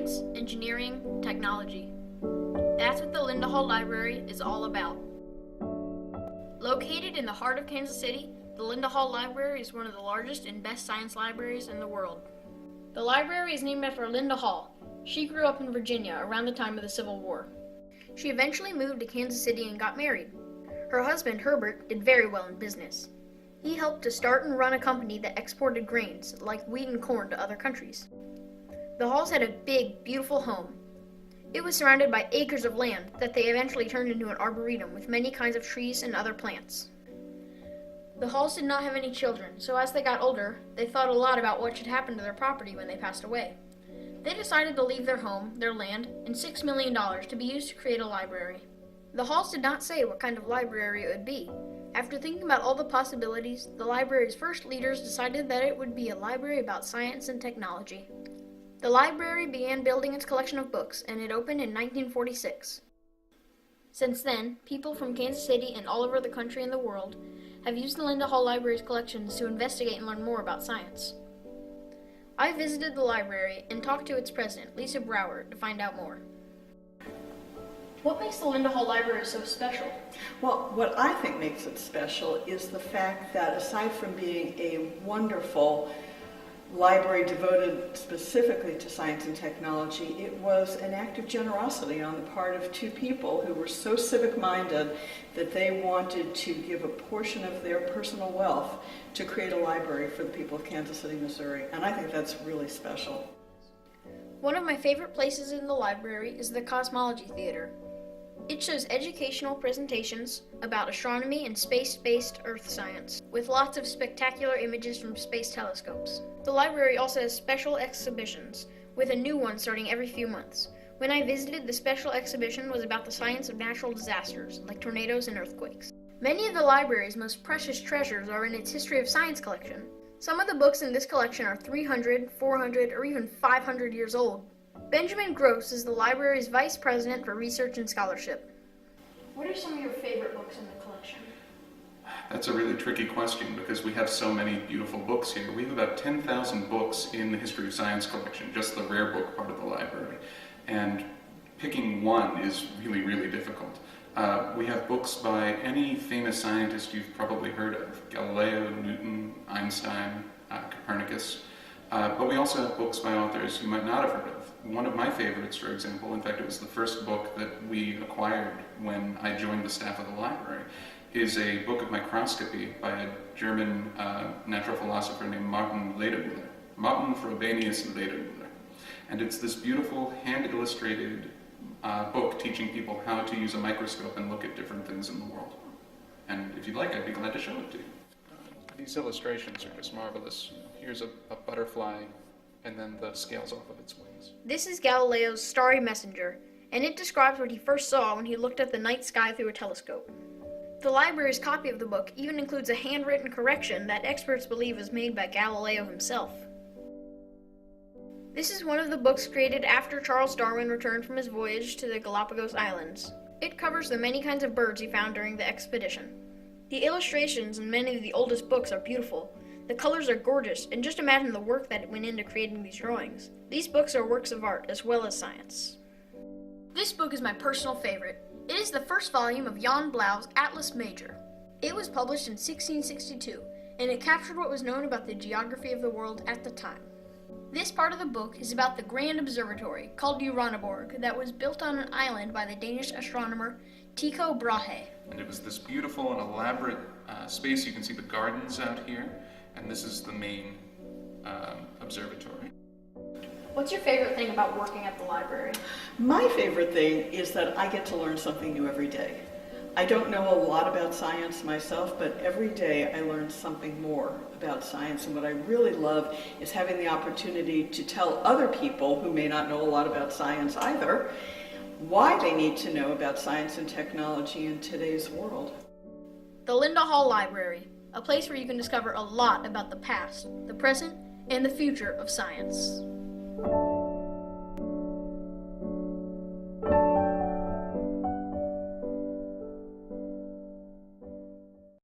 science, engineering, technology. That's what the Linda Hall Library is all about. Located in the heart of Kansas City, the Linda Hall Library is one of the largest and best science libraries in the world. The library is named after Linda Hall. She grew up in Virginia around the time of the Civil War. She eventually moved to Kansas City and got married. Her husband, Herbert, did very well in business. He helped to start and run a company that exported grains, like wheat and corn, to other countries. The Halls had a big, beautiful home. It was surrounded by acres of land that they eventually turned into an arboretum with many kinds of trees and other plants. The Halls did not have any children, so as they got older, they thought a lot about what should happen to their property when they passed away. They decided to leave their home, their land, and $6 million to be used to create a library. The Halls did not say what kind of library it would be. After thinking about all the possibilities, the library's first leaders decided that it would be a library about science and technology. The library began building its collection of books, and it opened in 1946. Since then, people from Kansas City and all over the country and the world have used the Linda Hall Library's collections to investigate and learn more about science. I visited the library and talked to its president, Lisa Brower, to find out more. What makes the Linda Hall Library so special? Well, what I think makes it special is the fact that aside from being a wonderful library devoted specifically to science and technology, it was an act of generosity on the part of two people who were so civic-minded that they wanted to give a portion of their personal wealth to create a library for the people of Kansas City, Missouri, and I think that's really special. One of my favorite places in the library is the Cosmology Theater. It shows educational presentations about astronomy and space-based Earth science, with lots of spectacular images from space telescopes. The library also has special exhibitions, with a new one starting every few months. When I visited, the special exhibition was about the science of natural disasters, like tornadoes and earthquakes. Many of the library's most precious treasures are in its history of science collection. Some of the books in this collection are 300, 400, or even 500 years old. Benjamin Gross is the library's vice president for research and scholarship. What are some of your favorite books in the collection? That's a really tricky question because we have so many beautiful books here. We have about 10,000 books in the History of Science collection, just the rare book part of the library. And picking one is really, really difficult. We have books by any famous scientist you've probably heard of: Galileo, Newton, Einstein, Copernicus. But we also have books by authors you might not have heard of. One of my favorites, for example, in fact it was the first book that we acquired when I joined the staff of the library, is a book of microscopy by a German natural philosopher named Martin Ledermüller. Martin Frobenius Ledermüller. And it's this beautiful hand-illustrated book teaching people how to use a microscope and look at different things in the world. And if you'd like, I'd be glad to show it to you. These illustrations are just marvelous. Here's a butterfly, and then the scales off of its wings. This is Galileo's Starry Messenger, and it describes what he first saw when he looked at the night sky through a telescope. The library's copy of the book even includes a handwritten correction that experts believe was made by Galileo himself. This is one of the books created after Charles Darwin returned from his voyage to the Galapagos Islands. It covers the many kinds of birds he found during the expedition. The illustrations in many of the oldest books are beautiful. The colors are gorgeous, and just imagine the work that went into creating these drawings. These books are works of art as well as science. This book is my personal favorite. It is the first volume of Jan Blau's Atlas Major. It was published in 1662, and it captured what was known about the geography of the world at the time. This part of the book is about the grand observatory called Uraniborg that was built on an island by the Danish astronomer Tycho Brahe. And it was this beautiful and elaborate space. You can see the gardens out here, and this is the main observatory. What's your favorite thing about working at the library? My favorite thing is that I get to learn something new every day. I don't know a lot about science myself, but every day I learn something more about science, and what I really love is having the opportunity to tell other people who may not know a lot about science either why they need to know about science and technology in today's world. The Linda Hall Library, a place where you can discover a lot about the past, the present, and the future of science.